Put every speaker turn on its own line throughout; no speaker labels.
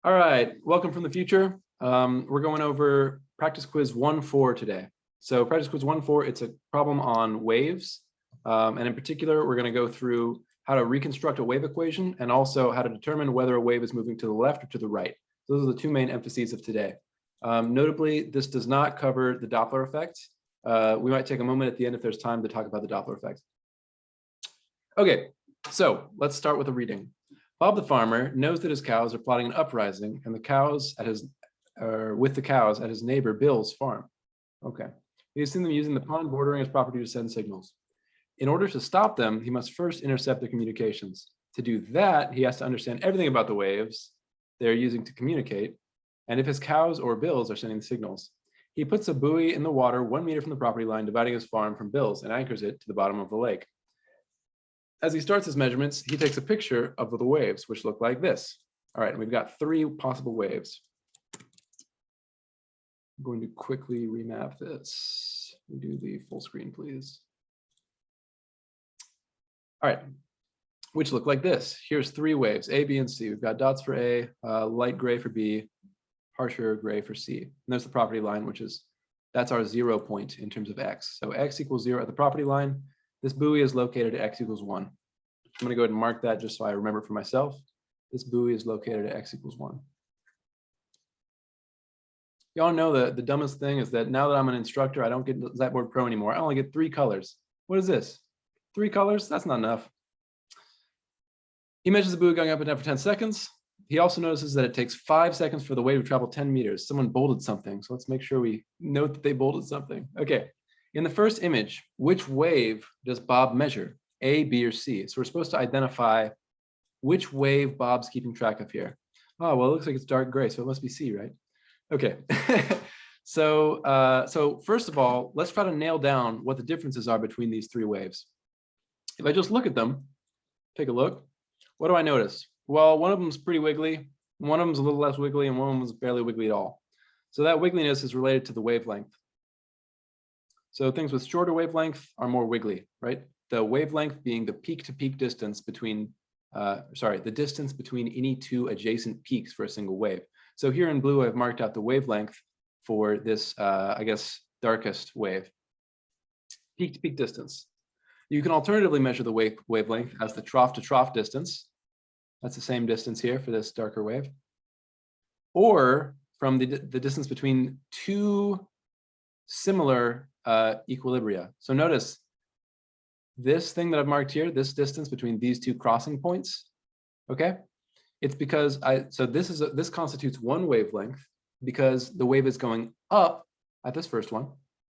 All right, welcome from the future. We're going over practice quiz 1-4 today. So practice quiz 1-4, it's a problem on waves. And in particular, we're going to go through how to reconstruct a wave equation and also how to determine whether a wave is moving to the left or to the right. Those are the two main emphases of today. Notably, this does not cover the Doppler effect. We might take a moment at the end if there's time to talk about the Doppler effect. Okay, so let's start with a reading. Bob the farmer knows that his cows are plotting an uprising and the cows at his neighbor Bill's farm. Okay. He has seen them using the pond bordering his property to send signals. In order to stop them, he must first intercept their communications. To do that, he has to understand everything about the waves they're using to communicate, and if his cows or Bill's are sending the signals. He puts a buoy in the water 1 meter from the property line dividing his farm from Bill's and anchors it to the bottom of the lake. As he starts his measurements, he takes a picture of the waves, which look like this. All right, we've got 3 possible waves. I'm going to quickly remap this. We do the full screen, please. All right, which look like this. Here's 3 waves, A, B, and C. We've got dots for A, light gray for B, harsher gray for C. And there's the property line, that's our 0 point in terms of X. So X equals 0 at the property line. This buoy is located at X equals 1. I'm going to go ahead and mark that just so I remember for myself. This buoy is located at X equals 1. Y'all know the dumbest thing is that now that I'm an instructor, I don't get Blackboard Pro anymore. I only get 3 colors. What is this? 3 colors? That's not enough. He measures the buoy going up and down for 10 seconds. He also notices that it takes 5 seconds for the wave to travel 10 meters. Someone bolded something, so let's make sure we note that they bolded something. Okay. In the first image, which wave does Bob measure, A, B, or C? So we're supposed to identify which wave Bob's keeping track of here. Oh, well, it looks like it's dark gray, so it must be C, right? Okay. So first of all, let's try to nail down what the differences are between these 3 waves. If I just look at them, take a look, what do I notice? Well, one of them is pretty wiggly, one of them is a little less wiggly, and one of them is barely wiggly at all. So that wiggliness is related to the wavelength. So things with shorter wavelength are more wiggly, right? The wavelength being the peak-to-peak distance between, the distance between any 2 adjacent peaks for a single wave. So here in blue, I've marked out the wavelength for this, I guess, darkest wave. Peak-to-peak distance. You can alternatively measure the wavelength as the trough-to-trough distance. That's the same distance here for this darker wave. Or from the distance between 2 similar equilibria. So notice this thing that I've marked here, this distance between these 2 crossing points, okay? It's because this constitutes 1 wavelength because the wave is going up at this first one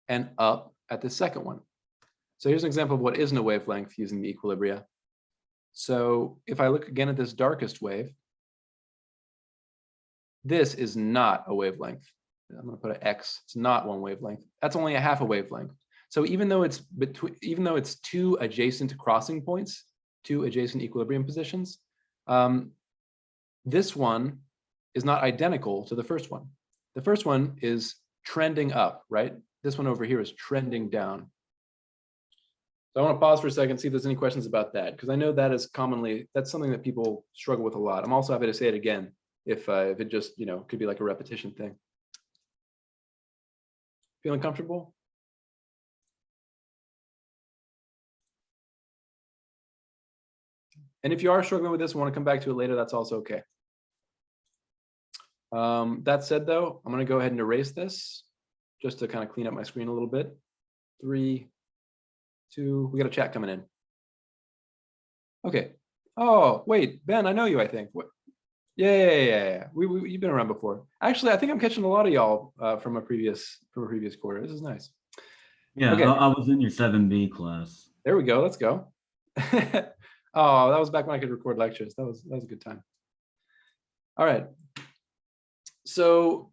and up at the second one. So here's an example of what isn't a wavelength using the equilibria. So if I look again at this darkest wave, this is not a wavelength. I'm going to put an X. It's not 1 wavelength. That's only a half a wavelength. So even though it's 2 adjacent crossing points, 2 adjacent equilibrium positions, this one is not identical to the first one. The first one is trending up, right? This one over here is trending down. So I want to pause for a second, see if there's any questions about that, because I know that is that's something that people struggle with a lot. I'm also happy to say it again if it just, could be like a repetition thing. Feeling comfortable? And if you are struggling with this and want to come back to it later, that's also okay. That said, though, I'm going to go ahead and erase this just to kind of clean up my screen a little bit. 3, 2, we got a chat coming in. Okay. Oh, wait, Ben, I know you, I think. What? Yeah. You've been around before. Actually, I think I'm catching a lot of y'all from a previous quarter. This is nice.
Yeah,
okay.
I was in your 7B class.
There we go. Let's go. Oh, that was back when I could record lectures. That was a good time. All right. So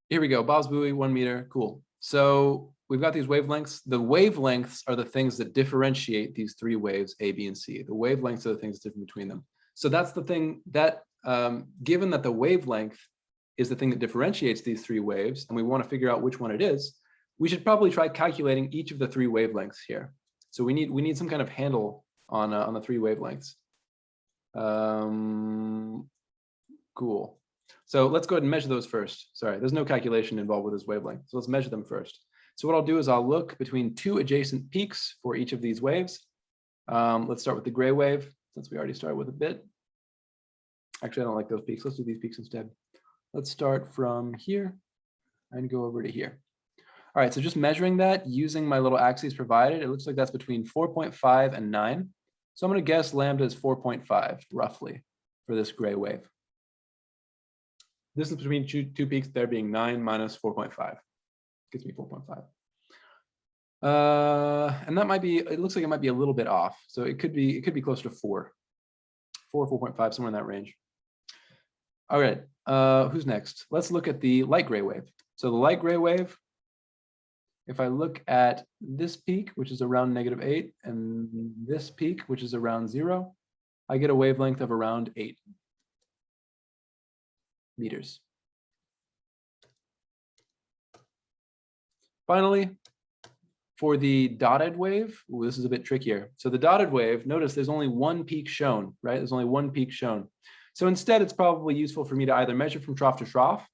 here we go. Bob's buoy, 1 meter. Cool. So we've got these wavelengths. The wavelengths are the things that differentiate these 3 waves, A, B, and C. The wavelengths are the things different between them. So that's the thing that, given that the wavelength is the thing that differentiates these 3 waves, and we want to figure out which one it is, we should probably try calculating each of the 3 wavelengths here. So we need some kind of handle on the 3 wavelengths. Cool. So let's go ahead and measure those first. Sorry, there's no calculation involved with this wavelength. So let's measure them first. So what I'll do is I'll look between two adjacent peaks for each of these waves. Let's start with the gray wave, since we already started with a bit. Actually, I don't like those peaks. Let's do these peaks instead. Let's start from here and go over to here. All right, so just measuring that using my little axes provided, it looks like that's between 4.5 and 9. So I'm going to guess lambda is 4.5 roughly for this gray wave. Distance between two peaks there being 9 minus 4.5 gives me 4.5. And that might be, it looks like it might be a little bit off. So it could be closer to 4, 4.5, somewhere in that range. All right, who's next? Let's look at the light gray wave. So the light gray wave, if I look at this peak, which is around -8, and this peak, which is around 0, I get a wavelength of around 8 meters. Finally, for the dotted wave, ooh, this is a bit trickier. So the dotted wave, notice there's only one peak shown, right? There's only one peak shown. So instead, it's probably useful for me to either measure from trough to trough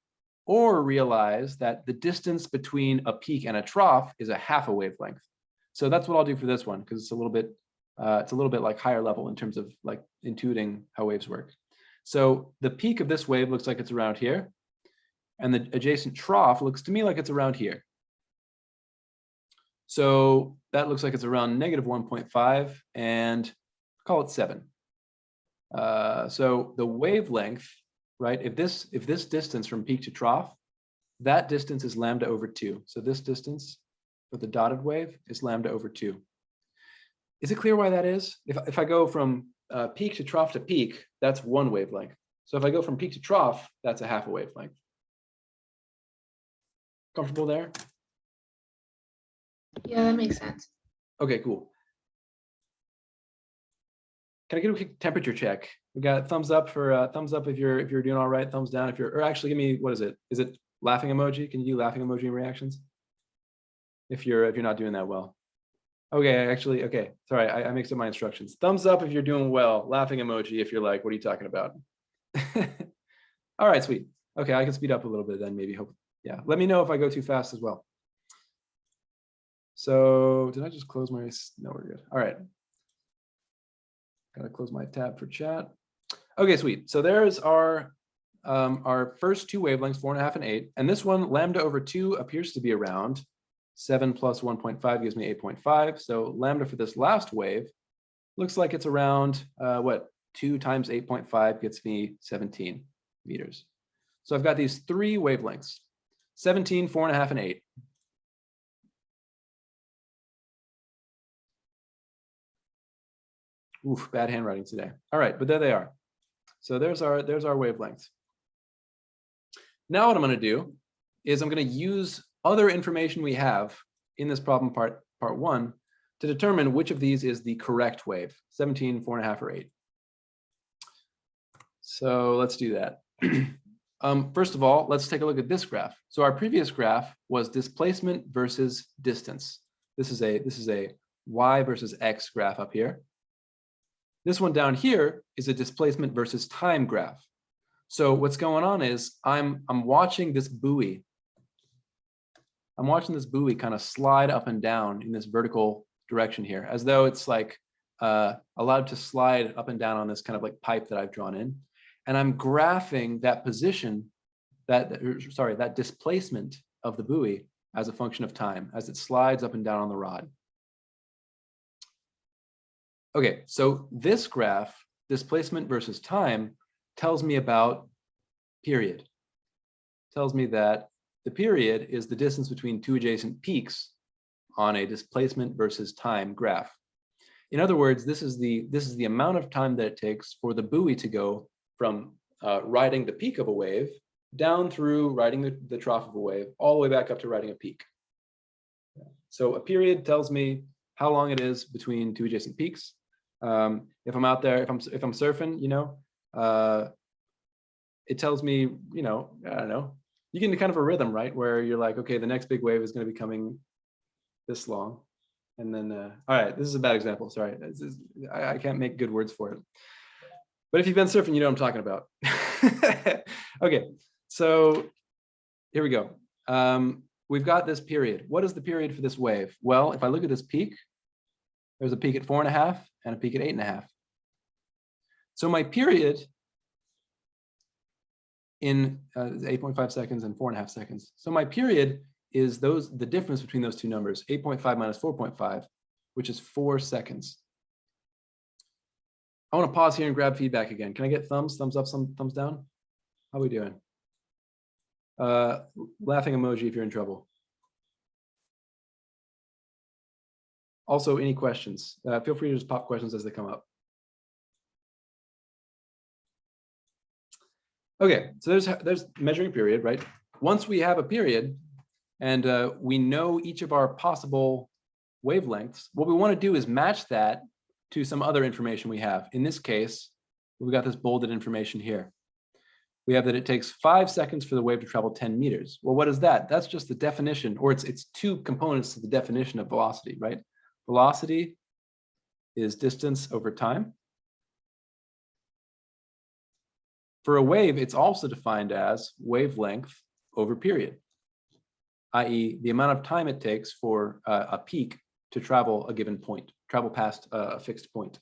or realize that the distance between a peak and a trough is a half a wavelength. So that's what I'll do for this one, because it's a little bit like higher level in terms of like intuiting how waves work. So the peak of this wave looks like it's around here, and the adjacent trough looks to me like it's around here. So that looks like it's around -1.5 and call it 7. So the wavelength, right? If this distance from peak to trough, that distance is lambda over 2. So this distance for the dotted wave is lambda over 2. Is it clear why that is? If I go from peak to peak, that's one wavelength. So if I go from peak to trough, that's a half a wavelength. Comfortable there?
Yeah, that makes sense.
Okay, cool. Can I get a quick temperature check? We got thumbs up for thumbs up if you're doing all right, thumbs down if you're, or actually give me, what is it? Is it laughing emoji? Can you do laughing emoji reactions? If you're not doing that well. Okay, actually, okay. Sorry, I mixed up my instructions. Thumbs up if you're doing well, laughing emoji if you're like, what are you talking about? All right, sweet. Okay, I can speed up a little bit then maybe, hope. Yeah, let me know if I go too fast as well. So did I just close my, no, we're good. All right. Gotta close my tab for chat. Okay, sweet. So there's our first two wavelengths, 4.5 and 8. And this one, lambda over 2, appears to be around 7 plus 1.5 gives me 8.5. So lambda for this last wave looks like it's around, what, 2 times 8.5 gets me 17 meters. So I've got these three wavelengths, 17, 4.5, and 8. Oof, bad handwriting today. All right, but there they are. So there's our wavelengths. Now what I'm going to do is I'm going to use other information we have in this problem part 1 to determine which of these is the correct wave, 17, 4.5, or 8. So let's do that. First of all, let's take a look at this graph. So our previous graph was displacement versus distance. This is a y versus x graph up here. This one down here is a displacement versus time graph. So what's going on is I'm watching this buoy. I'm watching this buoy kind of slide up and down in this vertical direction here, as though it's like allowed to slide up and down on this kind of like pipe that I've drawn in. And I'm graphing that position, that displacement of the buoy as a function of time, as it slides up and down on the rod. Okay, so this graph, displacement versus time, tells me about period. Tells me that the period is the distance between two adjacent peaks on a displacement versus time graph. In other words, this is the amount of time that it takes for the buoy to go from riding the peak of a wave down through riding the trough of a wave all the way back up to riding a peak. So a period tells me how long it is between two adjacent peaks. If I'm out there, if I'm surfing, you know, it tells me, you know, I don't know, you get into kind of a rhythm, right? Where you're like, okay, the next big wave is going to be coming this long. And then, all right, this is a bad example. Sorry, I can't make good words for it. But if you've been surfing, you know what I'm talking about. Okay, so here we go. We've got this period. What is the period for this wave? Well, if I look at this peak, there's a peak at 4.5 and a peak at 8.5. So my period in 8.5 seconds and 4.5 seconds. So my period is the difference between those two numbers, 8.5 minus 4.5, which is 4 seconds. I want to pause here and grab feedback again. Can I get thumbs up, thumbs down? How are we doing? Laughing emoji if you're in trouble. Also, any questions? Feel free to just pop questions as they come up. Okay, so there's measuring period, right? Once we have a period and we know each of our possible wavelengths, what we want to do is match that to some other information we have. In this case, we've got this bolded information here. We have that it takes 5 seconds for the wave to travel 10 meters. Well, what is that? That's just the definition, or it's two components to the definition of velocity, right? Velocity is distance over time. For a wave, it's also defined as wavelength over period, i.e. the amount of time it takes for a peak to travel a given point, travel past a fixed point.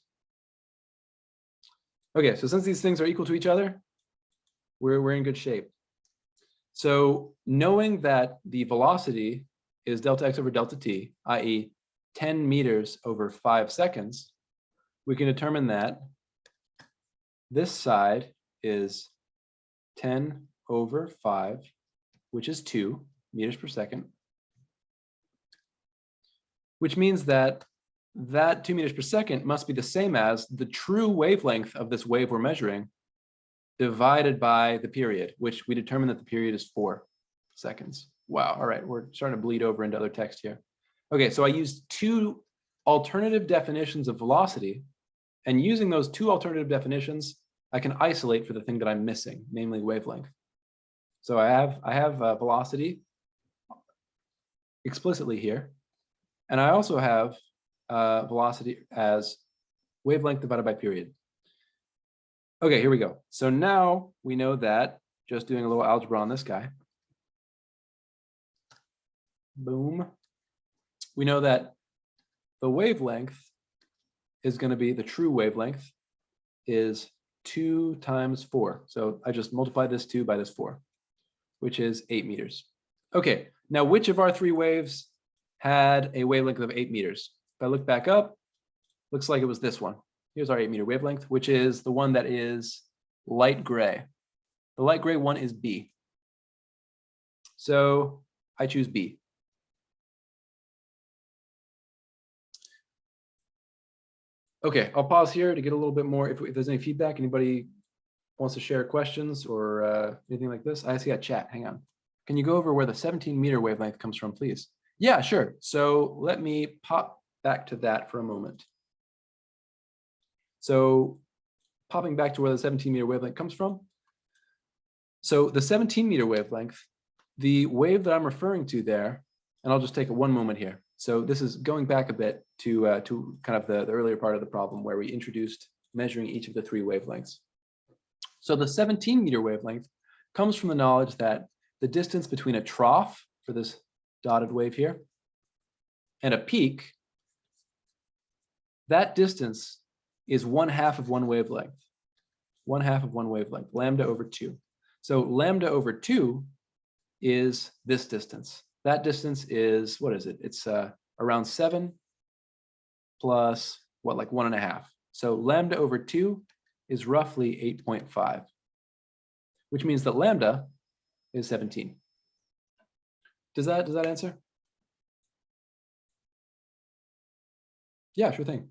Okay, so since these things are equal to each other, we're in good shape. So knowing that the velocity is delta x over delta t, i.e. 10 meters over 5 seconds, we can determine that this side is 10 over 5, which is 2 meters per second, which means that 2 meters per second must be the same as the true wavelength of this wave we're measuring divided by the period, which we determine that the period is 4 seconds. Wow, all right, we're starting to bleed over into other text here. Okay, so I used 2 alternative definitions of velocity, and using those 2 alternative definitions, I can isolate for the thing that I'm missing, namely wavelength. So I have velocity explicitly here, and I also have velocity as wavelength divided by period. Okay, here we go. So now we know that, just doing a little algebra on this guy, boom, we know that the wavelength is going to be, the true wavelength is 2 times 4. So I just multiplied this 2 by this 4, which is 8 meters. Okay, now which of our 3 waves had a wavelength of 8 meters? If I look back up, looks like it was this one. Here's our 8 meter wavelength, which is the one that is light gray. The light gray one is B. So I choose B. Okay, I'll pause here to get a little bit more. If there's any feedback, anybody wants to share questions or anything like this. I see a chat, hang on. Can you go over where the 17 meter wavelength comes from, please? Yeah, sure. So let me pop back to that for a moment. So popping back to where the 17 meter wavelength comes from. So the 17 meter wavelength, the wave that I'm referring to there, and I'll just take one moment here. So this is going back a bit to kind of the earlier part of the problem where we introduced measuring each of the 3 wavelengths. So the 17 meter wavelength comes from the knowledge that the distance between a trough for this dotted wave here and a peak, that distance is 1/2 of one wavelength. 1/2 of one wavelength, lambda over 2. So lambda over 2 is this distance. That distance is, what is it? It's around 7 plus what, like 1.5. So lambda over 2 is roughly 8.5, which means that lambda is 17. Does that answer? Yeah, sure thing.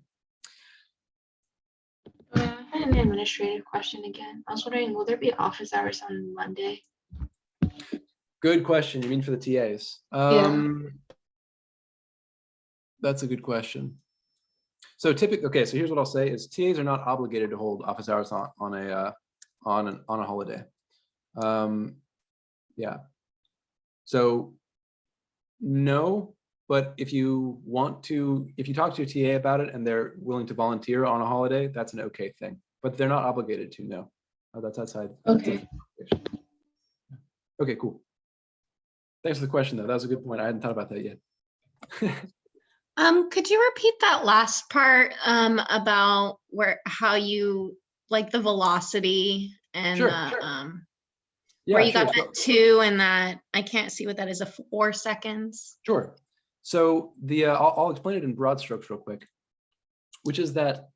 I had an administrative question again. I was wondering, will there be office hours on Monday?
Good question. You mean for the TAs?
Yeah.
That's a good question. So typically, okay, so here's what I'll say is TAs are not obligated to hold office hours on a holiday. Yeah. So no, but if you want to, if you talk to your TA about it and they're willing to volunteer on a holiday, that's an okay thing. but they're not obligated to, no. That's outside.
Okay.
Okay, cool. Thanks for the question though. That was a good point. I hadn't thought about that yet.
Could you repeat that last part about how you like the velocity and
Sure,
the
sure.
where
Yeah,
you
sure.
got that 2 and that I can't see what that is, a 4 seconds?
Sure. So I'll explain it in broad strokes real quick, which is that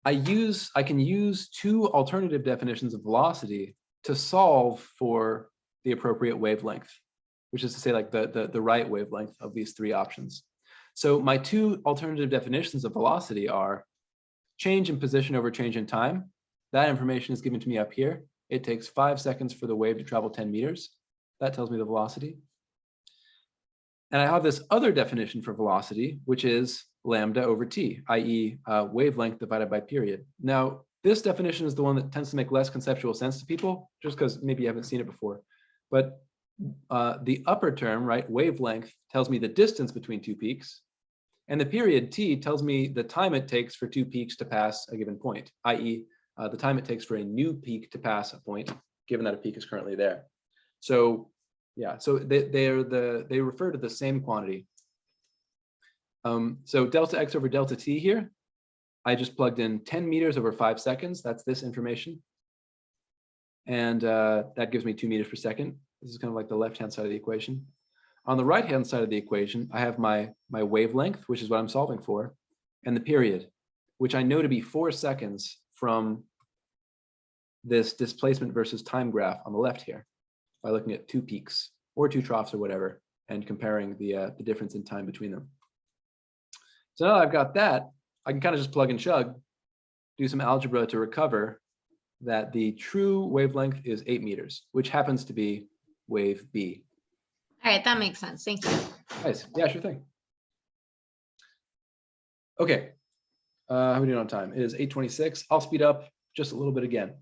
I can use 2 alternative definitions of velocity to solve for the appropriate wavelength, which is to say like the right wavelength of these 3 options. So my 2 alternative definitions of velocity are change in position over change in time. That information is given to me up here. It takes 5 seconds for the wave to travel 10 meters. That tells me the velocity. And I have this other definition for velocity, which is lambda over t, i.e. Wavelength divided by period. Now, this definition is the one that tends to make less conceptual sense to people, just because maybe you haven't seen it before. But the upper term, right, wavelength, tells me the distance between 2 peaks. And the period t tells me the time it takes for 2 peaks to pass a given point, i.e. The time it takes for a new peak to pass a point, given that a peak is currently there. So yeah, so they refer to the same quantity. So delta x over delta t here, I just plugged in 10 meters over 5 seconds. That's this information. And that gives me 2 meters per second. This is kind of like the left-hand side of the equation. On the right-hand side of the equation, I have my wavelength, which is what I'm solving for, and the period, which I know to be 4 seconds from this displacement versus time graph on the left here, by looking at 2 peaks or 2 troughs or whatever, and comparing the difference in time between them. So now that I've got that, I can kind of just plug and chug, do some algebra to recover that the true wavelength is 8 meters, which happens to be wave B.
All right, that makes sense. Thank you.
Nice. Yeah, sure thing. Okay. How are we doing on time? It is 8:26. I'll speed up just a little bit again.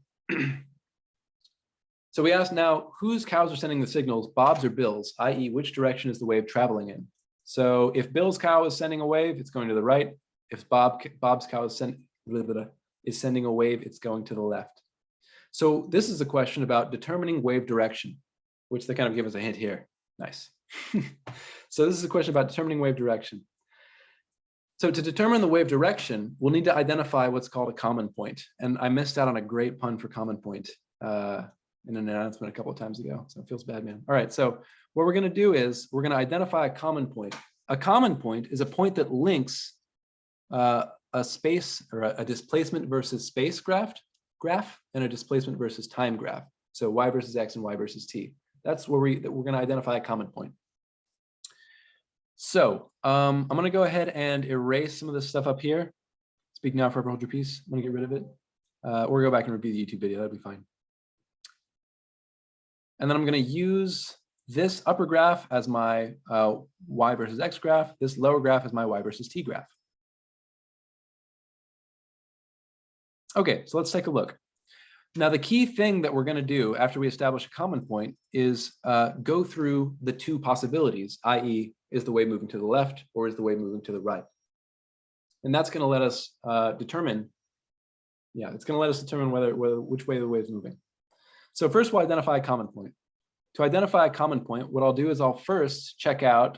So we asked now, whose cows are sending the signals, Bob's or Bill's, i.e. which direction is the wave traveling in? So if Bill's cow is sending a wave, it's going to the right. If Bob's cow is sending a wave, it's going to the left. So this is a question about determining wave direction, which they kind of give us a hint here. Nice. So this is a question about determining wave direction. So to determine the wave direction, we'll need to identify what's called a common point. And I missed out on a great pun for common point in an announcement a couple of times ago. So it feels bad, man. All right, so what we're going to do is we're going to identify a common point. A common point is a point that links a space or a displacement versus space graph and a displacement versus time graph. So y versus x and y versus t. That's where we're going to identify a common point. So I'm going to go ahead and erase some of this stuff up here. Speak now, forever hold your peace. I'm going to get rid of it. Or go back and review the YouTube video. That'd be fine. And then I'm going to use this upper graph as my y versus x graph, this lower graph as my y versus t graph. Okay, so let's take a look. Now, the key thing that we're going to do after we establish a common point is go through the 2 possibilities, i.e. is the wave moving to the left or is the wave moving to the right? And that's going to let us determine, it's going to let us determine which way the wave is moving. So first we'll identify a common point. To identify a common point, what I'll do is I'll first check out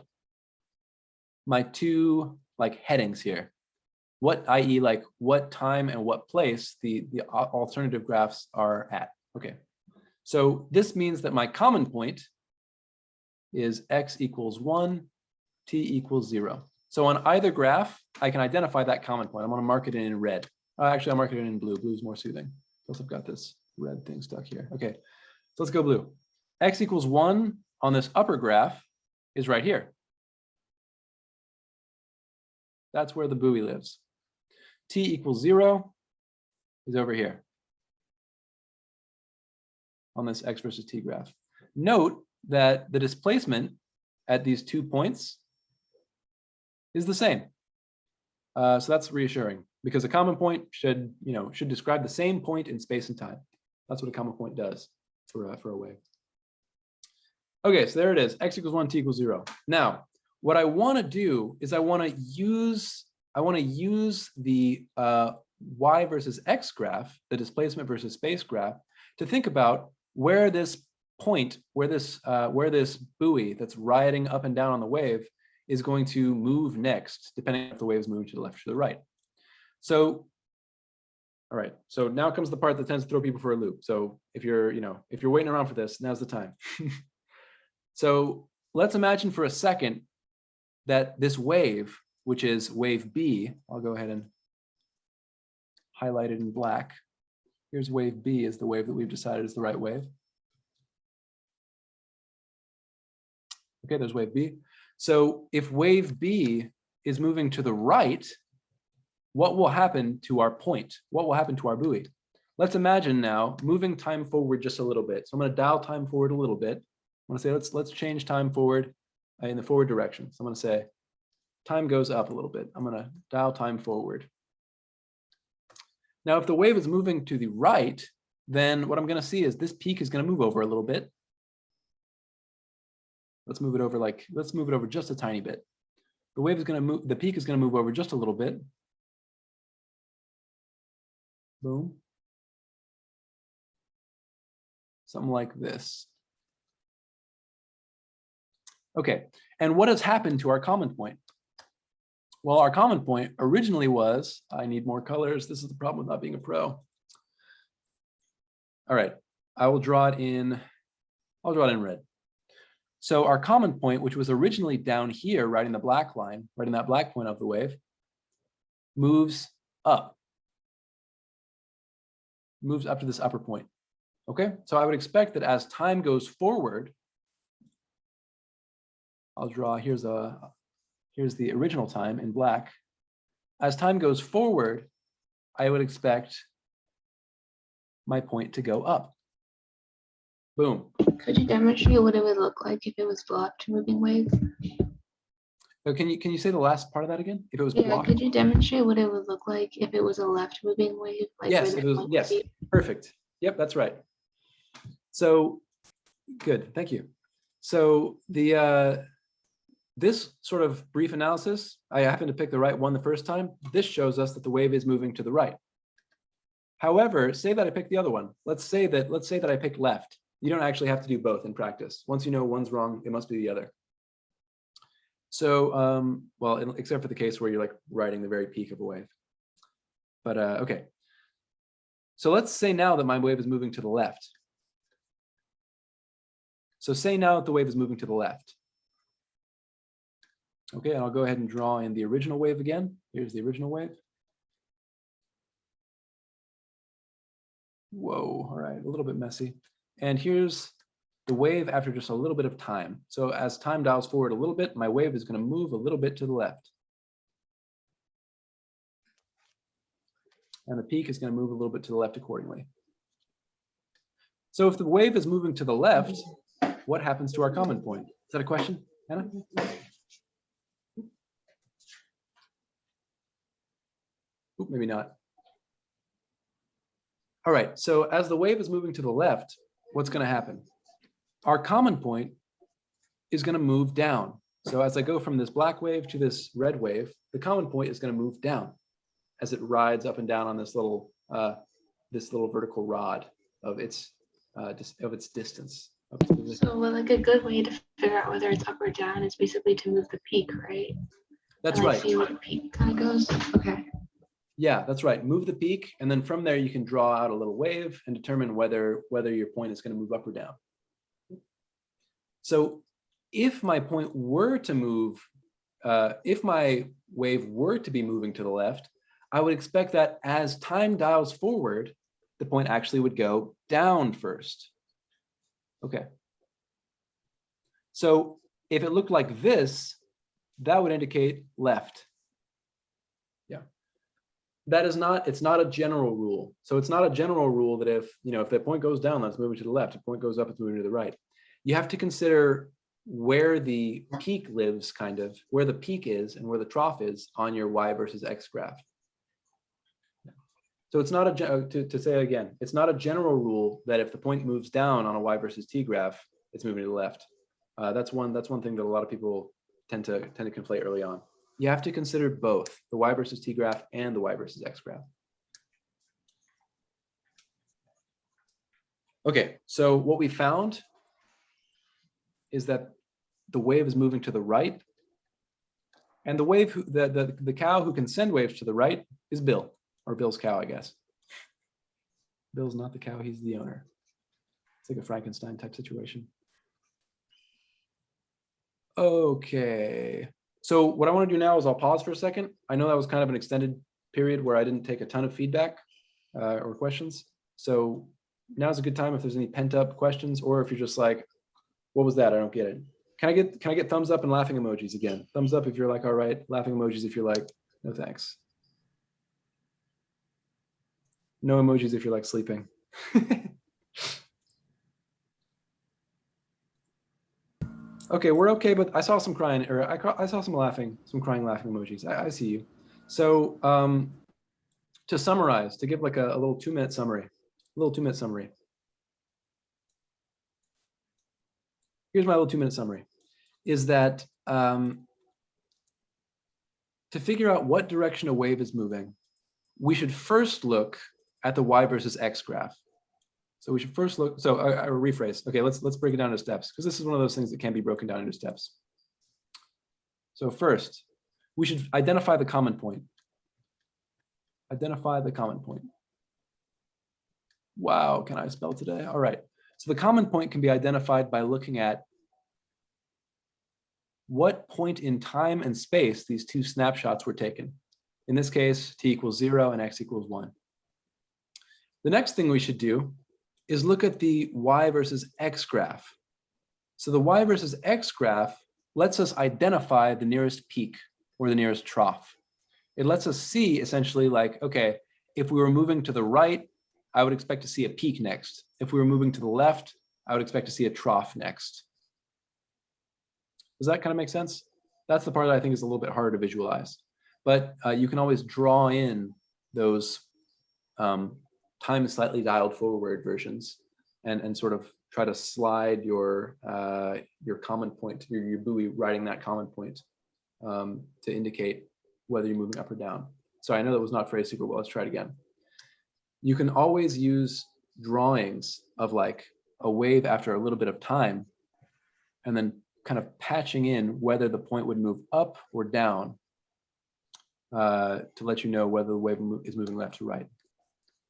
my 2 headings here. I.e. what time and what place the alternative graphs are at. Okay, so this means that my common point is x equals 1, t equals 0. So on either graph, I can identify that common point. I'm going to mark it in red. Actually, I'll mark it in blue. Blue is more soothing. Plus, I've got this red thing stuck here. Okay, so let's go blue. X equals 1 on this upper graph is right here. That's where the buoy lives. T equals 0 is over here on this x versus t graph. Note that the displacement at these 2 points is the same. So that's reassuring because a common point should describe the same point in space and time. That's what a common point does for a wave. Okay, so there it is, x equals 1, t equals 0. Now, what I want to do is I want to use the y versus x graph, the displacement versus space graph, to think about where this point, where this buoy that's riding up and down on the wave is going to move next, depending if the wave is moving to the left or to the right. So, all right, so now comes the part that tends to throw people for a loop. So if you're waiting around for this, now's the time. So let's imagine for a second that this wave, which is wave B, I'll go ahead and highlight it in black. Here's wave B is the wave that we've decided is the right wave. Okay, there's wave B. So if wave B is moving to the right, what will happen to our point? What will happen to our buoy? Let's imagine now moving time forward just a little bit. So I'm going to dial time forward a little bit. I'm going to say let's change time forward in the forward direction. So I'm going to say time goes up a little bit. I'm going to dial time forward. Now, if the wave is moving to the right, then what I'm going to see is this peak is going to move over a little bit. Let's move it over just a tiny bit. The wave is going to move, the peak is going to move over just a little bit. Boom. Something like this. Okay, and what has happened to our common point? Well, our common point originally was, I need more colors. This is the problem with not being a pro. All right, I will draw it in, I'll draw it in red. So our common point, which was originally down here, right in the black line, right in that black point of the wave, moves up. Moves up to this upper point. Okay, so I would expect that as time goes forward, I'll draw, here's the original time in black. As time goes forward, I would expect my point to go up. Boom.
Could you demonstrate what it would look like if it was blocked moving wave?
So can you say the last part of that again? If it was
Yeah,
blocked?
could you demonstrate what it would look like if it was a left moving wave? Like
Yes,
where
it
the
was,
point would
yes,
be?
perfect. Yep, that's right. So good, thank you. So this sort of brief analysis, I happened to pick the right one the first time. This shows us that the wave is moving to the right. However, say that I picked the other one. Let's say that I picked left. You don't actually have to do both in practice. Once you know one's wrong, it must be the other. So, well, except for the case where you're like riding the very peak of a wave. But okay. So let's say now that my wave is moving to the left. So say now that the wave is moving to the left. Okay, and I'll go ahead and draw in the original wave again. Here's the original wave. Whoa, all right, a little bit messy. And here's the wave after just a little bit of time. So as time dials forward a little bit, my wave is going to move a little bit to the left. And the peak is going to move a little bit to the left accordingly. So if the wave is moving to the left, what happens to our common point? Is that a question, Anna? Oop, maybe not. All right, so as the wave is moving to the left, what's going to happen? Our common point is going to move down. So as I go from this black wave to this red wave, the common point is going to move down as it rides up and down on this little vertical rod of its distance.
So well, like a good way to figure out whether it's up or down is basically to move the peak, right?
That's
and, like,
right.
see where the peak kind of goes. Okay.
Yeah, that's right. Move the peak, and then from there you can draw out a little wave and determine whether your point is going to move up or down. So if my point were to move, if my wave were to be moving to the left, I would expect that as time dials forward, the point actually would go down first. Okay. So if it looked like this, that would indicate left. Yeah. That is not, it's not a general rule. So it's not a general rule that if the point goes down, that's moving to the left. If the point goes up, it's moving to the right. You have to consider where the peak lives, kind of, where the peak is and where the trough is on your y versus x graph. So it's not to say again, it's not a general rule that if the point moves down on a y versus t graph, it's moving to the left. That's one thing that a lot of people tend to conflate early on. You have to consider both the y versus t graph and the y versus x graph. Okay, so what we found is that the wave is moving to the right, and the wave, the cow who can send waves to the right is Bill, or Bill's cow, I guess. Bill's not the cow, he's the owner. It's like a Frankenstein type situation. Okay, so what I want to do now is I'll pause for a second. I know that was kind of an extended period where I didn't take a ton of feedback or questions. So now's a good time if there's any pent up questions, or if you're just like, what was that? I don't get it. Can I get thumbs up and laughing emojis again? Thumbs up if you're like, all right, laughing emojis if you're like, no thanks. No emojis if you're like sleeping. Okay, we're okay, but I saw some crying, or I saw some laughing, some crying, laughing emojis. I see you. So to summarize, to give like a little 2-minute summary, Here's my little 2-minute summary, is that to figure out what direction a wave is moving, we should first look at the y versus x graph. So we should first look, so I rephrase. Okay, let's break it down into steps, because this is one of those things that can be broken down into steps. So first, we should identify the common point. Identify the common point. Wow, can I spell today? All right. So the common point can be identified by looking at what point in time and space these two snapshots were taken. In this case, t equals 0 and x equals 1. The next thing we should do is look at the y versus x graph. So the y versus x graph lets us identify the nearest peak or the nearest trough. It lets us see essentially like, okay, if we were moving to the right, I would expect to see a peak next. If we were moving to the left, I would expect to see a trough next. Does that kind of make sense? That's the part that I think is a little bit harder to visualize. But you can always draw in those time slightly dialed forward versions and sort of try to slide your common point, your buoy riding that common point to indicate whether you're moving up or down. So I know that was not phrased super well. Let's try it again. You can always use drawings of like a wave after a little bit of time, and then kind of patching in whether the point would move up or down to let you know whether the wave is moving left or right.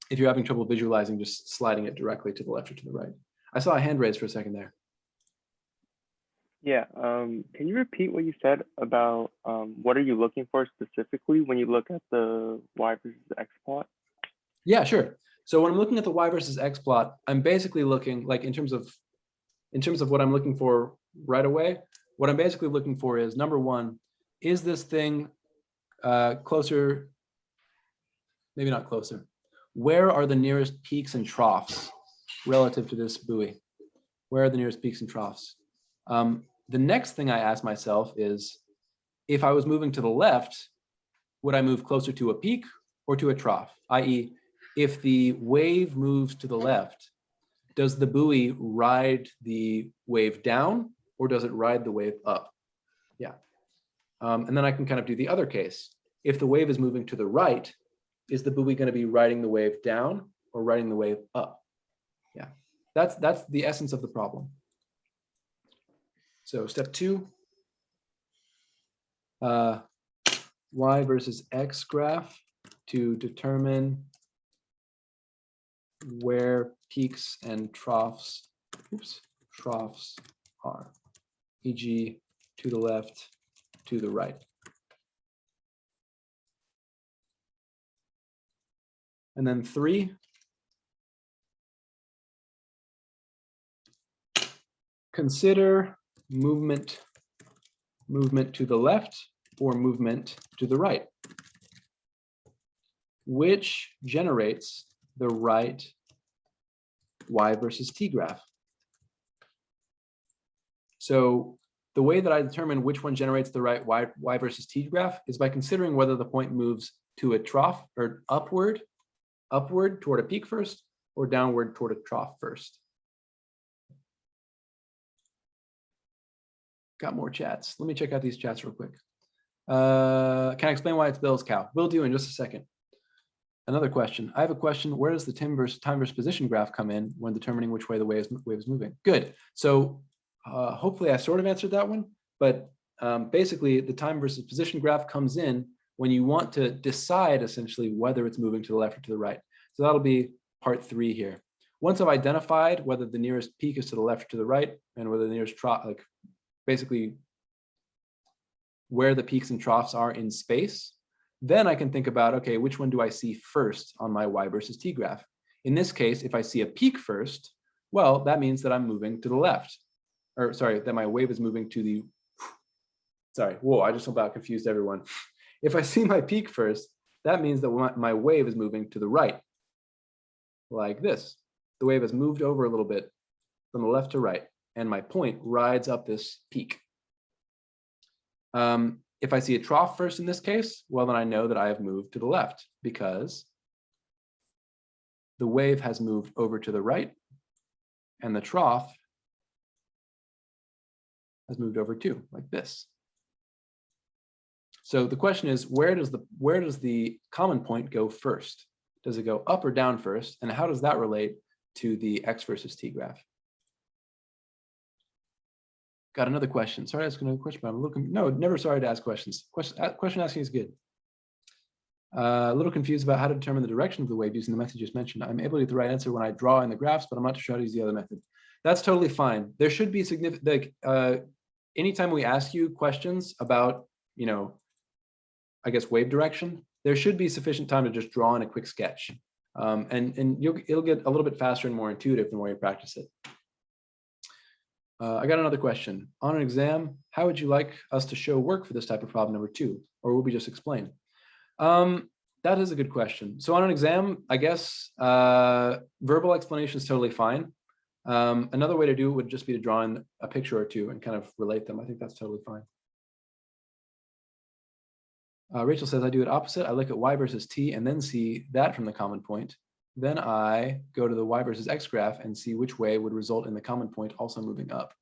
If you're having trouble visualizing, just sliding it directly to the left or to the right. I saw a hand raised for a second there.
Yeah, can you repeat what you said about what are you looking for specifically when you look at the y versus x plot?
Yeah, sure. So when I'm looking at the y versus x plot, I'm basically looking like in terms of what I'm looking for right away. What I'm basically looking for is, number one, is this thing closer? Maybe not closer. Where are the nearest peaks and troughs relative to this buoy? Where are the nearest peaks and troughs? The next thing I ask myself is, if I was moving to the left, would I move closer to a peak or to a trough? i.e., if the wave moves to the left, does the buoy ride the wave down or does it ride the wave up? Yeah. And then I can kind of do the other case. If the wave is moving to the right, is the buoy going to be riding the wave down or riding the wave up? Yeah, that's the essence of the problem. So step 2, y versus x graph to determine where peaks and troughs are, e.g. to the left, to the right. And then 3, consider movement to the left or movement to the right, which generates the right y versus t graph. So the way that I determine which one generates the right y versus t graph is by considering whether the point moves to a trough or upward toward a peak first or downward toward a trough first. Got more chats. Let me check out these chats real quick. Can I explain why it's Bill's cow? Will do in just a second. Another question. I have a question. Where does the time versus position graph come in when determining which way the wave is moving? Good. So hopefully I sort of answered that one, but basically the time versus position graph comes in when you want to decide essentially whether it's moving to the left or to the right. So that'll be part 3 here. Once I've identified whether the nearest peak is to the left or to the right, and whether the nearest trough, like basically where the peaks and troughs are in space, then I can think about, okay, which one do I see first on my y versus t graph? In this case, if I see a peak first, well, that means that I'm moving to the left. Or sorry, that my wave is moving to the, sorry, whoa, I just about confused everyone. If I see my peak first, that means that my wave is moving to the right, like this. The wave has moved over a little bit from the left to right, and my point rides up this peak. If I see a trough first in this case, well, then I know that I have moved to the left because the wave has moved over to the right and the trough has moved over too, like this. So the question is, where does the common point go first? Does it go up or down first? And how does that relate to the x versus t graph? Got another question. Sorry to ask another question, but I'm looking. No, never sorry to ask questions. Question asking is good. A little confused about how to determine the direction of the wave using the method you just mentioned. I'm able to get the right answer when I draw in the graphs, but I'm not sure how to use the other method. That's totally fine. There should be significant, like, anytime we ask you questions about, you know, I guess wave direction, there should be sufficient time to just draw in a quick sketch. And it'll get a little bit faster and more intuitive the more you practice it. I got another question. On an exam, how would you like us to show work for this type of problem number 2? Or will we just explain? That is a good question. So on an exam, I guess verbal explanation is totally fine. Another way to do it would just be to draw in a picture or two and kind of relate them. I think that's totally fine. Rachel says, I do it opposite. I look at y versus t and then see that from the common point. Then I go to the y versus x graph and see which way would result in the common point also moving up.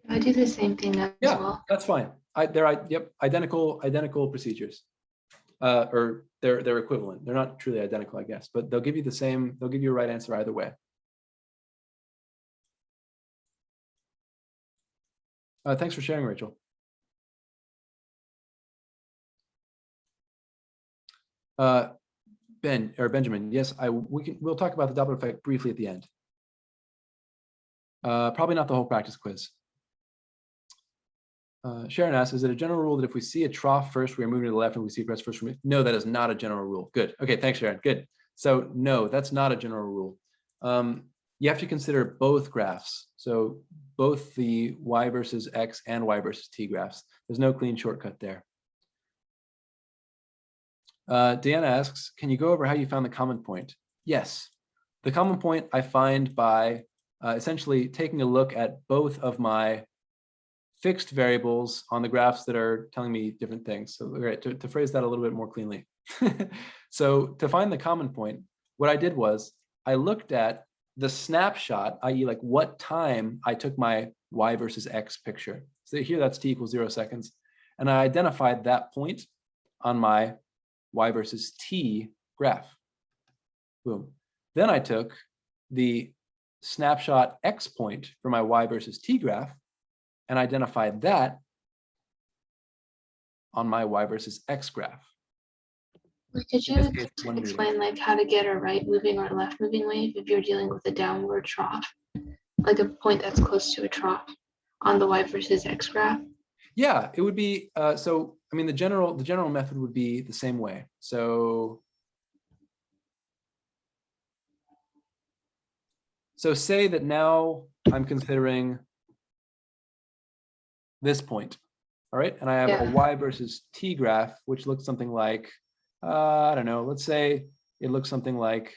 I do the same thing as well.
That's fine. Yep, identical procedures. Or they're equivalent. They're not truly identical, I guess, but they'll give you the same, they'll give you a right answer either way. Thanks for sharing, Rachel. Benjamin, yes, we'll talk about the Doppler effect briefly at the end. Probably not the whole practice quiz. Sharon asks, is it a general rule that if we see a trough first, we are moving to the left, and we see a crest first? No, that is not a general rule. Good. Okay, thanks, Sharon. Good. So no, that's not a general rule. You have to consider both graphs. So both the y versus x and y versus t graphs. There's no clean shortcut there. Deanna asks, can you go over how you found the common point? Yes. The common point I find by essentially taking a look at both of my fixed variables on the graphs that are telling me different things. So right, to phrase that a little bit more cleanly. So to find the common point, what I did was I looked at the snapshot, i.e. like what time I took my y versus x picture. So here that's t equals 0 seconds. And I identified that point on my y versus t graph. Boom. Then I took the snapshot x point for my y versus t graph and identified that on my y versus x graph.
Could you explain like how to get a right moving or left moving wave if you're dealing with a downward trough, like a point that's close to a trough on the y versus x graph?
Yeah, it would be so. I mean, the general method would be the same way. So say that now I'm considering this point, all right, and I have a y versus t graph, which looks something like I don't know. Let's say it looks something like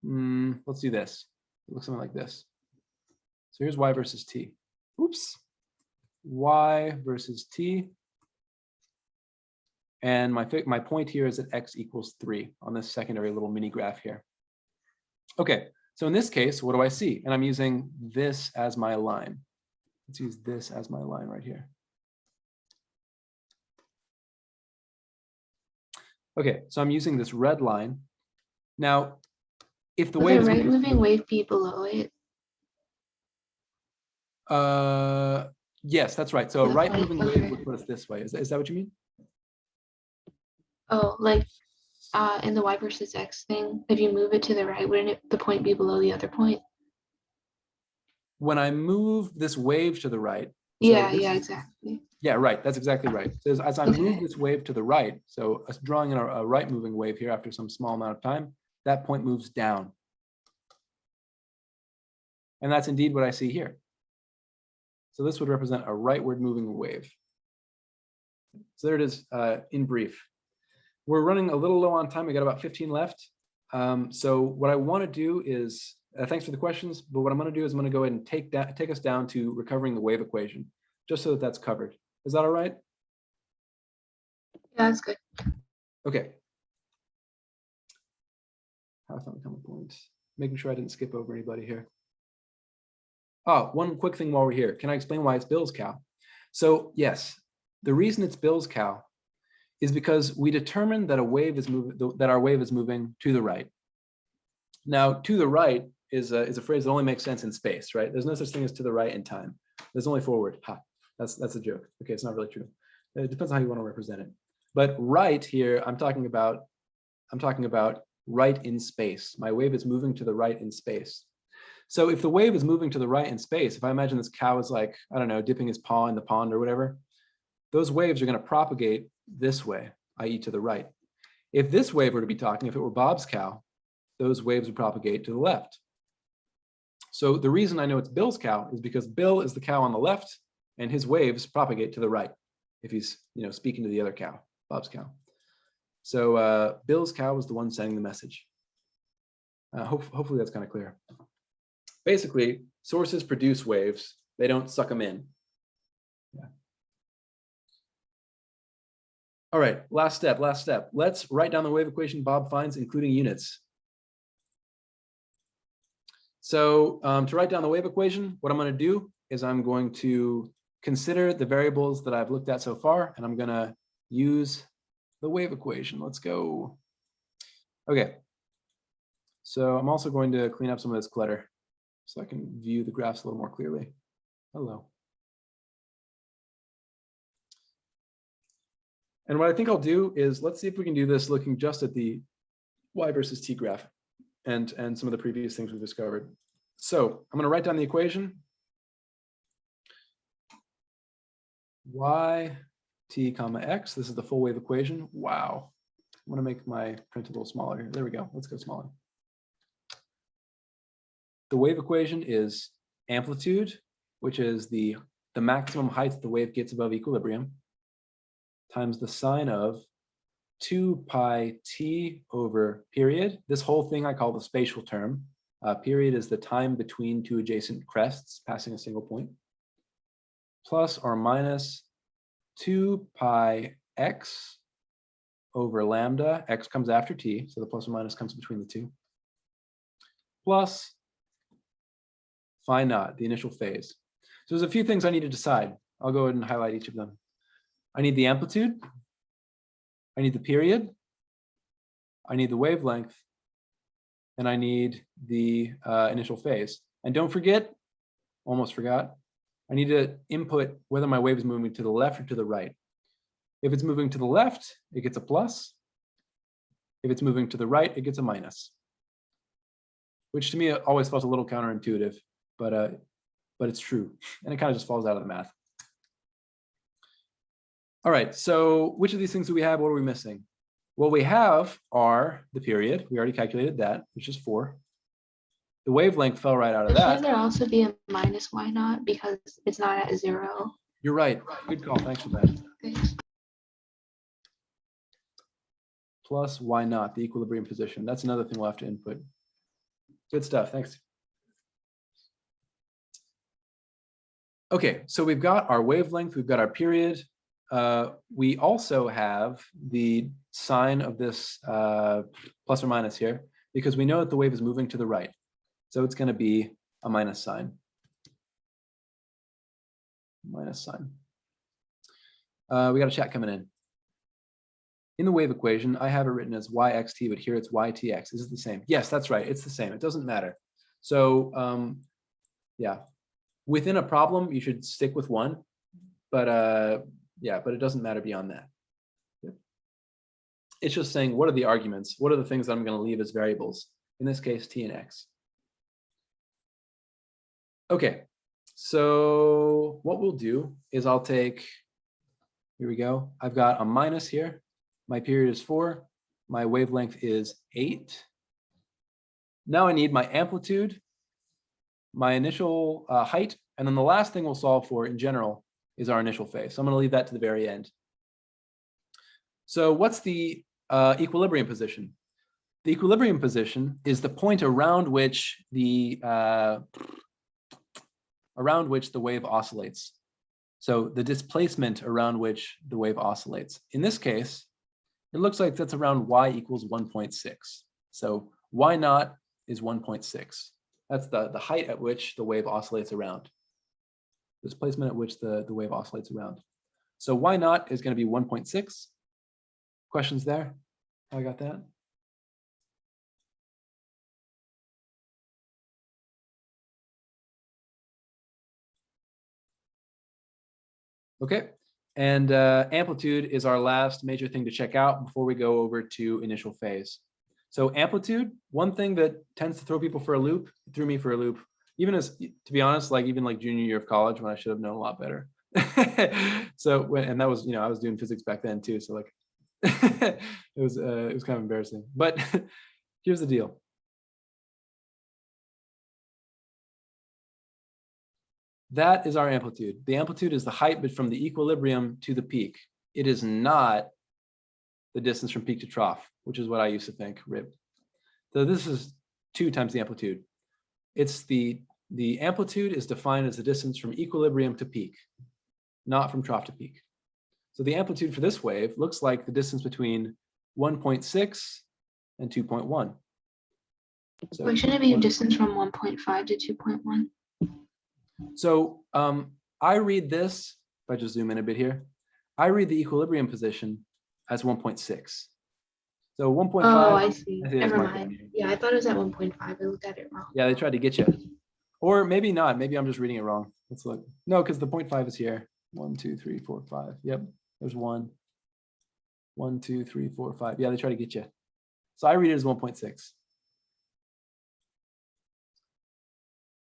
let's do this. It looks something like this. So here's y versus t. Oops. Y versus t, and my point here is that x equals 3 on this secondary little mini graph here. Okay, so in this case, what do I see? And I'm using this as my line. Let's use this as my line right here. Okay, so I'm using this red line. Now, if the
Will
wave
the
is
right
moving,
moving wave be below it?
yes, that's right. So a
The
right
point,
moving wave
okay.
would put us this way. Is that what you mean?
Oh, like in the y versus x thing, if you move it to the right, wouldn't the point be below the other point?
When I move this wave to the right.
Yeah,
this
yeah,
is-
exactly.
Yeah, right. That's exactly right. So as I move this wave to the right, so drawing in a right moving wave here after some small amount of time, that point moves down. And that's indeed what I see here. So this would represent a rightward moving wave. So there it is in brief. We're running a little low on time. We got about 15 left. So what I want to do is, thanks for the questions, but what I'm going to do is I'm going to go ahead and take us down to recovering the wave equation, just so that that's covered. Is that all right?
Yeah, that's good.
Okay. How I found the common point. Making sure I didn't skip over anybody here. Oh, one quick thing while we're here. Can I explain why it's Bill's cow? So yes, the reason it's Bill's cow is because we determined that our wave is moving to the right. Now, to the right is a phrase that only makes sense in space, right? There's no such thing as to the right in time. There's only forward. Ha, that's a joke. Okay, it's not really true. It depends on how you want to represent it. But right here, I'm talking about right in space. My wave is moving to the right in space. So if the wave is moving to the right in space, if I imagine this cow is like, I don't know, dipping his paw in the pond or whatever, those waves are going to propagate this way, i.e. to the right. If this wave were to be talking, if it were Bob's cow, those waves would propagate to the left. So the reason I know it's Bill's cow is because Bill is the cow on the left and his waves propagate to the right if he's speaking to the other cow, Bob's cow. So Bill's cow was the one sending the message. Hopefully that's kind of clear. Basically, sources produce waves. They don't suck them in. Yeah. All right, last step. Let's write down the wave equation Bob finds, including units. So to write down the wave equation, what I'm going to do is I'm going to consider the variables that I've looked at so far, and I'm going to use the wave equation. Let's go. Okay. So I'm also going to clean up some of this clutter so I can view the graphs a little more clearly. Hello. And what I think I'll do is, let's see if we can do this looking just at the y versus t graph and some of the previous things we've discovered. So I'm going to write down the equation. Y t comma x. This is the full wave equation. Wow. I'm going to make my print a little smaller here. There we go. Let's go smaller. The wave equation is amplitude, which is the maximum height the wave gets above equilibrium, times the sine of 2 pi t over period. This whole thing I call the spatial term. Period is the time between two adjacent crests passing a single point, plus or minus 2 pi x over lambda. X comes after t, so the plus or minus comes between the two, plus phi naught, the initial phase. So there's a few things I need to decide. I'll go ahead and highlight each of them. I need the amplitude, I need the period, I need the wavelength, and I need the initial phase. And don't forget, almost forgot, I need to input whether my wave is moving to the left or to the right. If it's moving to the left, it gets a plus. If it's moving to the right, it gets a minus, which to me always felt a little counterintuitive, but it's true. And it kind of just falls out of the math. All right, so which of these things do we have? What are we missing? What we have are the period. We already calculated that, which is 4. The wavelength fell right out of that.
Should there also be a minus y naught because it's not at 0?
You're right. Good call. Thanks for that.
Thanks.
Plus y naught, the equilibrium position. That's another thing we'll have to input. Good stuff. Thanks. Okay, so we've got our wavelength. We've got our period. We also have the sign of this plus or minus here, because we know that the wave is moving to the right. So it's going to be a minus sign. Minus sign. We got a chat coming in. In the wave equation, I have it written as yxt, but here it's ytx. Is it the same? Yes, that's right. It's the same. It doesn't matter. So yeah, within a problem, you should stick with one, but yeah, but it doesn't matter beyond that. It's just saying, what are the arguments? What are the things that I'm going to leave as variables? In this case, t and x. Okay, so what we'll do is I'll take, here we go. I've got a minus here. My period is 4. My wavelength is 8. Now I need my amplitude, my initial height, and then the last thing we'll solve for in general is our initial phase. So I'm going to leave that to the very end. So what's the equilibrium position? The equilibrium position is the point around which the wave oscillates. So the displacement around which the wave oscillates. In this case, it looks like that's around y equals 1.6. So y naught is 1.6. That's the height at which the wave oscillates around. Displacement at which the wave oscillates around. So y naught is going to be 1.6. Questions there? I got that. Okay, and amplitude is our last major thing to check out before we go over to initial phase. So amplitude, one thing that tends to throw people for a loop, threw me for a loop, even as, to be honest, like even like junior year of college when I should have known a lot better. So, and that was, I was doing physics back then too. So like, it was kind of embarrassing, but here's the deal. That is our amplitude. The amplitude is the height from the equilibrium to the peak. It is not the distance from peak to trough, which is what I used to think, RIP. So this is 2 times the amplitude. It's the amplitude is defined as the distance from equilibrium to peak, not from trough to peak. So the amplitude for this wave looks like the distance between 1.6 and 2.1. So
Why shouldn't it be a distance from 1.5 to 2.1?
So I read this, if I just zoom in a bit here, I read the equilibrium position as 1.6. So 1.5.
Oh, I see.
I think that's
Never
marked
mind.
down here.
Yeah, I thought it was at 1.5. I looked at it wrong.
Yeah, they tried to get you. Or maybe not. Maybe I'm just reading it wrong. Let's look. No, because the 0.5 is here. 1, 2, 3, 4, 5. Yep, there's 1. 1, 2, 3, 4, 5. Yeah, they try to get you. So I read it as 1.6.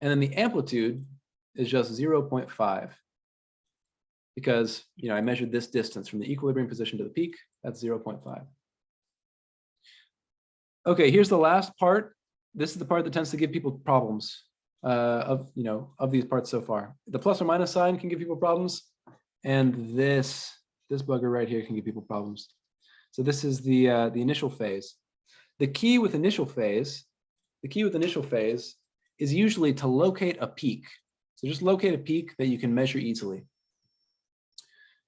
And then the amplitude is just 0.5 because I measured this distance from the equilibrium position to the peak. That's 0.5. Okay, here's the last part. This is the part that tends to give people problems of these parts so far. The plus or minus sign can give people problems, and this bugger right here can give people problems. So this is the initial phase. The key with initial phase is usually to locate a peak. So just locate a peak that you can measure easily.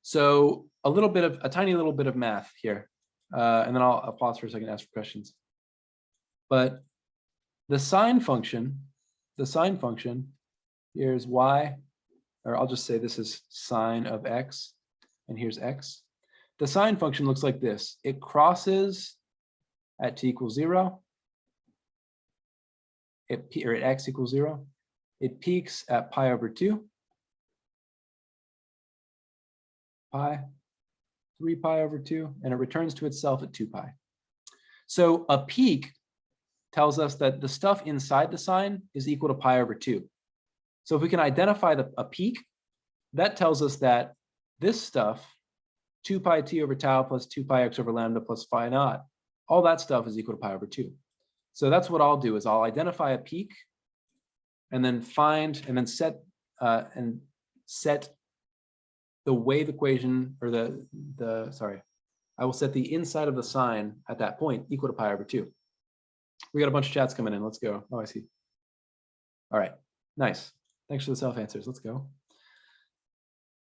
So a tiny little bit of math here, and then I'll pause for a second and ask for questions. But the sine function here's y, or I'll just say this is sine of x, and here's x. The sine function looks like this. It crosses at t equals 0, at x equals 0. It peaks at pi over 2, pi, 3 pi over 2, and it returns to itself at 2 pi. So a peak tells us that the stuff inside the sine is equal to pi over 2. So if we can identify a peak, that tells us that this stuff, 2 pi t over tau plus 2 pi x over lambda plus phi naught, all that stuff is equal to pi over 2. So that's what I'll do is I'll identify a peak and then set the wave equation, or I will set the inside of the sine at that point equal to pi over 2. We got a bunch of chats coming in. Let's go. Oh, I see. All right, nice. Thanks for the self answers. Let's go.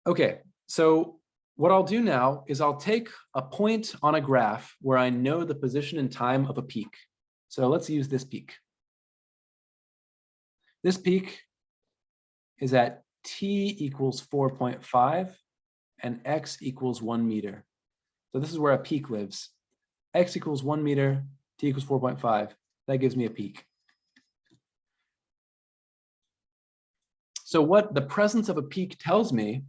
Okay, so what I'll do now is I'll take a point on a graph where I know the position and time of a peak. So let's use this peak. This peak is at t equals 4.5 and x equals 1 meter. So this is where a peak lives. X equals 1 meter, t equals 4.5. That gives me a peak. So what the presence of a peak tells me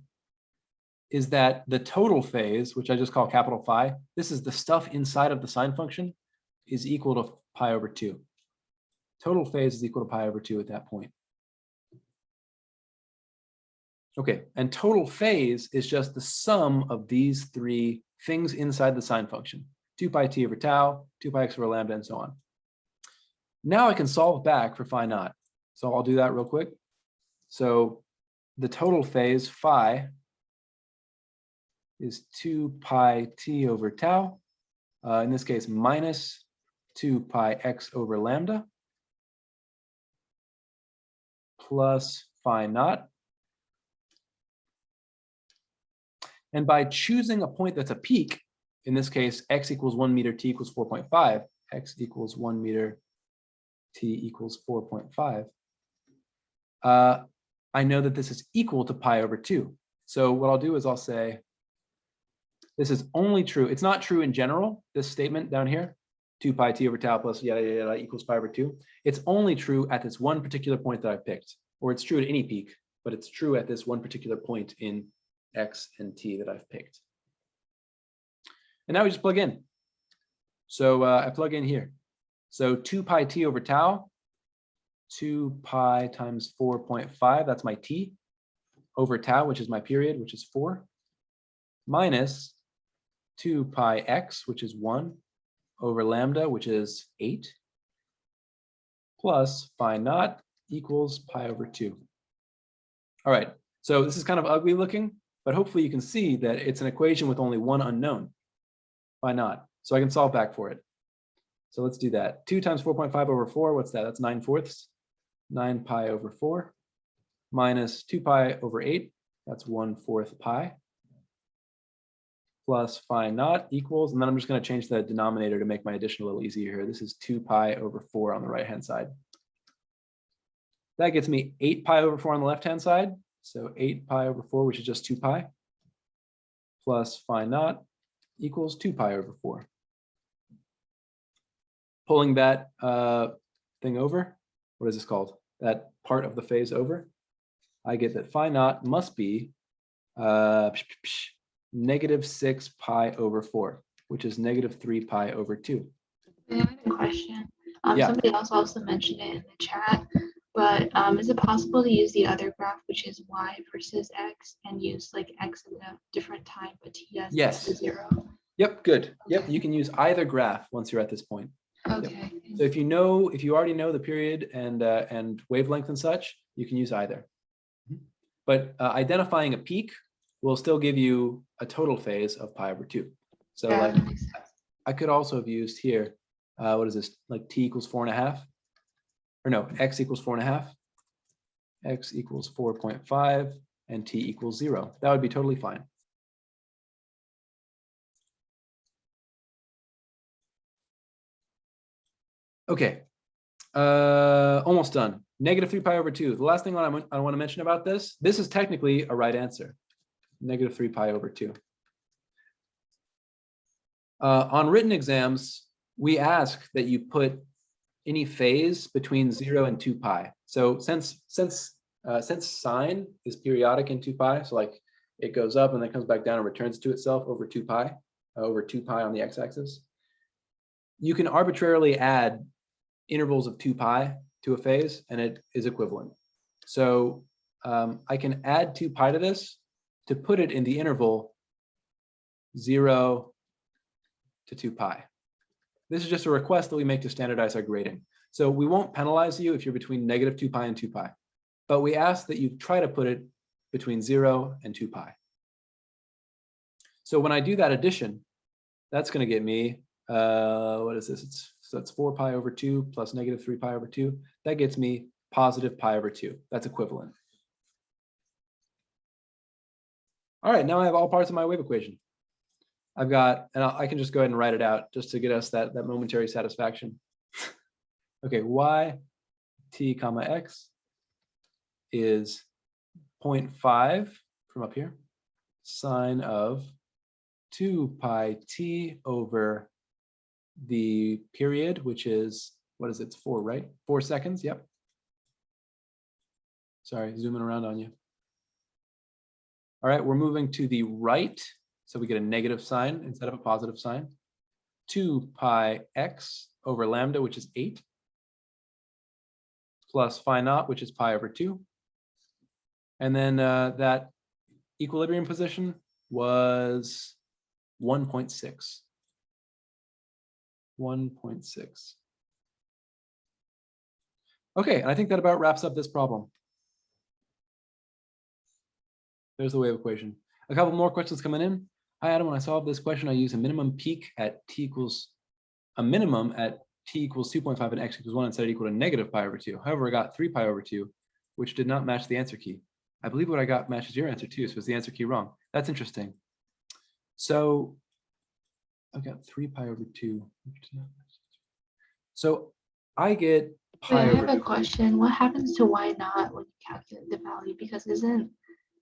is that the total phase, which I just call capital phi, this is the stuff inside of the sine function, is equal to pi over 2. Total phase is equal to pi over 2 at that point. Okay, and total phase is just the sum of these three things inside the sine function. 2 pi t over tau, 2 pi x over lambda, and so on. Now I can solve back for phi naught. So I'll do that real quick. So the total phase phi is 2 pi t over tau, in this case minus 2 pi x over lambda, plus phi naught. And by choosing a point that's a peak, in this case, x equals 1 meter, t equals 4.5, x equals 1 meter, t equals 4.5, I know that this is equal to pi over 2. So what I'll do is I'll say, this is only true. It's not true in general, this statement down here, 2 pi t over tau plus yada, yada, yada equals pi over 2. It's only true at this one particular point that I picked, or it's true at any peak, but it's true at this one particular point in x and t that I've picked. And now we just plug in. So I plug in here. So 2 pi t over tau, 2 pi times 4.5, that's my t, over tau, which is my period, which is 4, minus 2 pi x, which is 1, over lambda, which is 8, plus phi naught equals pi over 2. All right, so this is kind of ugly looking, but hopefully you can see that it's an equation with only one unknown, phi naught. So I can solve back for it. So let's do that. 2 times 4.5 over 4, what's that? That's 9/4. 9 pi over 4 minus 2 pi over 8, that's 1/4 pi, plus phi naught equals, and then I'm just going to change the denominator to make my addition a little easier here. This is 2 pi over 4 on the right-hand side. That gets me 8 pi over 4 on the left-hand side. So 8 pi over 4, which is just 2 pi, plus phi naught equals 2 pi over 4. Pulling that thing over, what is this called? That part of the phase over, I get that phi naught must be negative 6 pi over 4, which is negative 3 pi over 2.
I have a question.
Yeah.
Somebody else also mentioned it in the chat, but is it possible to use the other graph, which is y versus x, and use like x at a different time, but t as
Yes.
to 0?
Yep, good. Yep,
Okay.
you can use either graph once you're at this point.
Okay.
So if you already know the period and wavelength and such, you can use either. But identifying a peak will still give you a total phase of pi over 2. So
Yeah,
like
that makes sense.
I could also have used here, what is this, like t equals 4.5, or no, x equals 4.5, x equals 4.5, and t equals 0. That would be totally fine. Okay, almost done. Negative 3 pi over 2. The last thing I want to mention about this is technically a right answer. Negative 3 pi over 2. On written exams, we ask that you put any phase between 0 and 2 pi. So since sine is periodic in 2 pi, so like it goes up and then comes back down and returns to itself over 2 pi on the x-axis, you can arbitrarily add intervals of 2 pi to a phase and it is equivalent. So I can add 2 pi to this to put it in the interval 0 to 2 pi. This is just a request that we make to standardize our grading. So we won't penalize you if you're between negative 2 pi and 2 pi, but we ask that you try to put it between 0 and 2 pi. So when I do that addition, that's going to get me, what is this? That's 4 pi over 2 plus negative 3 pi over 2. That gets me positive pi over 2. That's equivalent. All right, now I have all parts of my wave equation. I've got, and I can just go ahead and write it out just to get us that momentary satisfaction. Okay, y t comma x is 0.5 from up here, sine of 2 pi t over the period, which is, what is it? It's 4, right? 4 seconds, yep. Sorry, zooming around on you. All right, we're moving to the right. So we get a negative sign instead of a positive sign. 2 pi x over lambda, which is 8, plus phi naught, which is pi over 2. And then that equilibrium position was 1.6. 1.6. Okay, and I think that about wraps up this problem. There's the wave equation. A couple more questions coming in. Hi, Adam. When I solve this question, I use a minimum peak at t equals a minimum at t equals 2.5 and x equals 1 instead of equal to negative pi over 2. However, I got 3 pi over 2, which did not match the answer key. I believe what I got matches your answer too. So is the answer key wrong? That's interesting. So I've got 3 pi over 2. So I get pi
Wait, I
over
have a question. What happens to why not when you calculate the value? Because isn't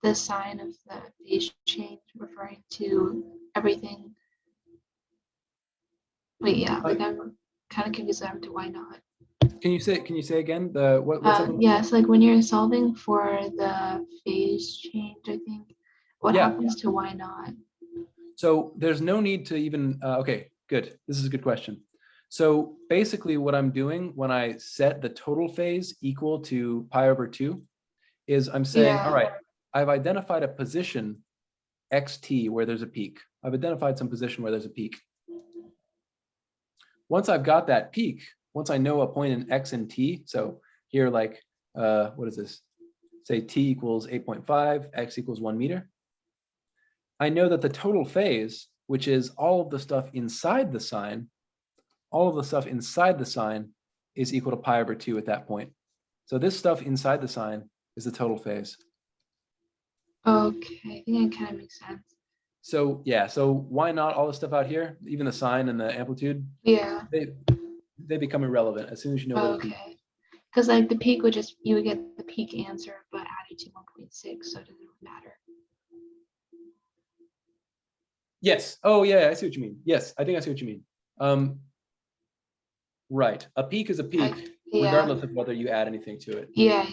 the sign of the phase change referring to everything? Wait, yeah, like I'm kind of confused as to why not.
Can you say again the what's up?
Yes, like when you're solving for the phase change, I think. What happens to why not?
So there's no need to even, okay, good. This is a good question. So basically what I'm doing when I set the total phase equal to pi over 2 is I'm saying, all right, I've identified a position xt where there's a peak. I've identified some position where there's a peak. Once I've got that peak, once I know a point in x and t, so here like, what is this? Say t equals 8.5, x equals 1 meter. I know that the total phase, which is all of the stuff inside the sign, is equal to pi over 2 at that point. So this stuff inside the sign is the total phase.
Okay, I think it kind of makes sense.
So yeah, so why not all the stuff out here, even the sign and the amplitude?
Yeah.
They become irrelevant as soon as you know.
Okay. Because like the peak would just, you would get the peak answer, but added to 1.6, so it doesn't really matter.
Yes. Oh yeah, I see what you mean. Yes, I think I see what you mean. Right. A peak is a peak, regardless of whether you add anything to it.
Yeah.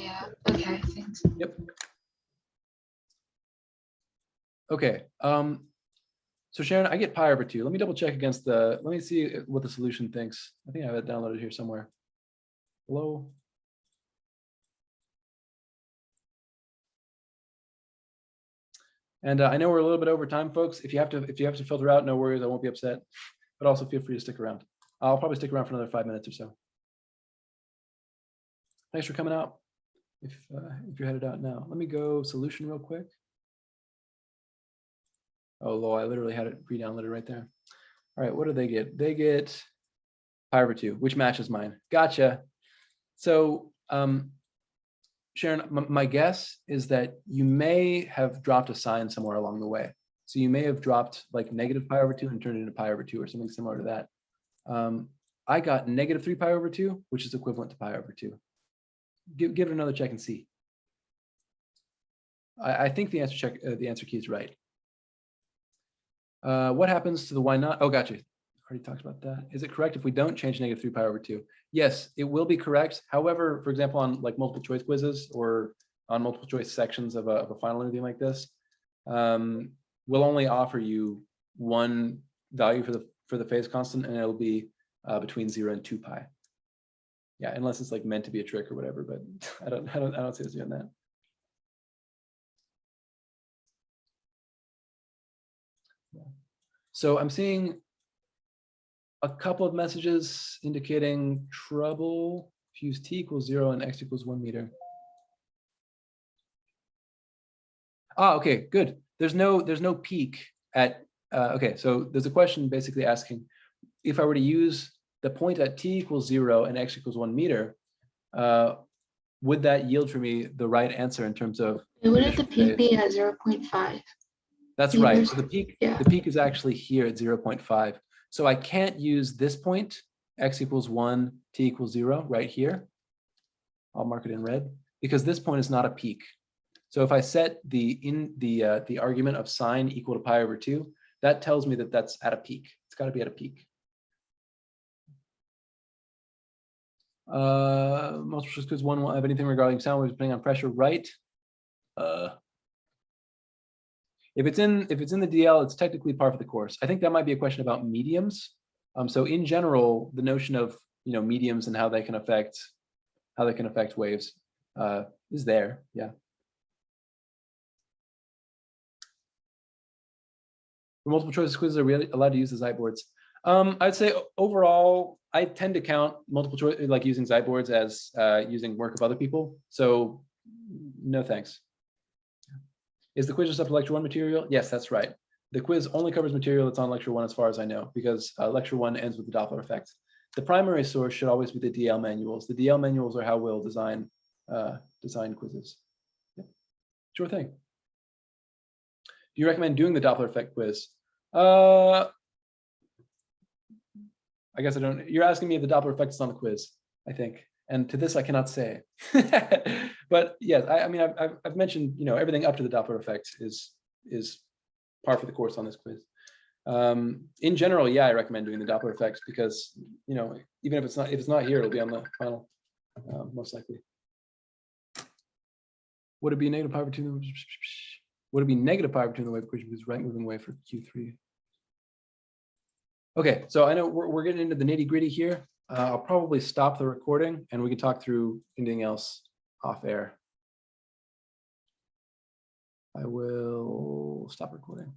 Okay, thanks.
Yep. Okay. So Sharon, I get pi over 2. Let me double check against the, let me see what the solution thinks. I think I have it downloaded here somewhere. Hello. And I know we're a little bit over time, folks. If you have to filter out, no worries, I won't be upset. But also feel free to stick around. I'll probably stick around for another 5 minutes or so. Thanks for coming out. If you're headed out now, let me go solution real quick. Oh, lol, I literally had it pre-downloaded right there. All right, what do they get? They get pi over 2, which matches mine. Gotcha. So Sharon, my guess is that you may have dropped a sign somewhere along the way. So you may have dropped like negative pi over 2 and turned it into pi over 2 or something similar to that. I got negative 3 pi over 2, which is equivalent to pi over 2. Give it another check and see. I think the answer key is right. What happens to the why not? Oh, gotcha. Already talked about that. Is it correct if we don't change negative 3 pi over 2? Yes, it will be correct. However, for example, on like multiple choice quizzes or on multiple choice sections of a final or anything like this, we'll only offer you one value for the phase constant, and it'll be between 0 and 2 pi. Yeah, unless it's like meant to be a trick or whatever, but I don't see us doing that. Yeah. So I'm seeing a couple of messages indicating trouble. Fuse t equals 0 and x equals 1 meter. Ah, okay, good. There's no peak at. Okay, so there's a question basically asking if I were to use the point at t equals 0 and x equals 1 meter, would that yield for me the right answer in terms of?
Wouldn't the peak be at 0.5?
That's right. So the peak is actually here at 0.5. So I can't use this point, x equals 1, t equals 0, right here. I'll mark it in red because this point is not a peak. So if I set the argument of sine equal to pi over 2, that tells me that that's at a peak. It's got to be at a peak. Multiple choice quiz 1 won't have anything regarding sound waves depending on pressure, right? If it's in the DL, it's technically par for the course. I think that might be a question about mediums. So in general, the notion of mediums and how they can affect waves is there. Yeah. For multiple choice quizzes, are we allowed to use the Zite boards? I'd say overall, I tend to count multiple choice, like using Zite boards, as using work of other people. So no thanks. Is the quiz just up to lecture 1 material? Yes, that's right. The quiz only covers material that's on lecture 1 as far as I know, because lecture 1 ends with the Doppler effect. The primary source should always be the DL manuals. The DL manuals are how we'll design quizzes. Yeah. Sure thing. Do you recommend doing the Doppler effect quiz? I guess I don't. You're asking me if the Doppler effect is on the quiz, I think. And to this, I cannot say. But yes, I mean, I've mentioned, everything up to the Doppler effect is par for the course on this quiz. In general, yeah, I recommend doing the Doppler effects because, even if it's not here, it'll be on the final, most likely. Would it be negative pi between the? Would it be negative pi between the wave equation because right moving wave for Q3? Okay, so I know we're getting into the nitty gritty here. I'll probably stop the recording and we can talk through anything else off air. I will stop recording.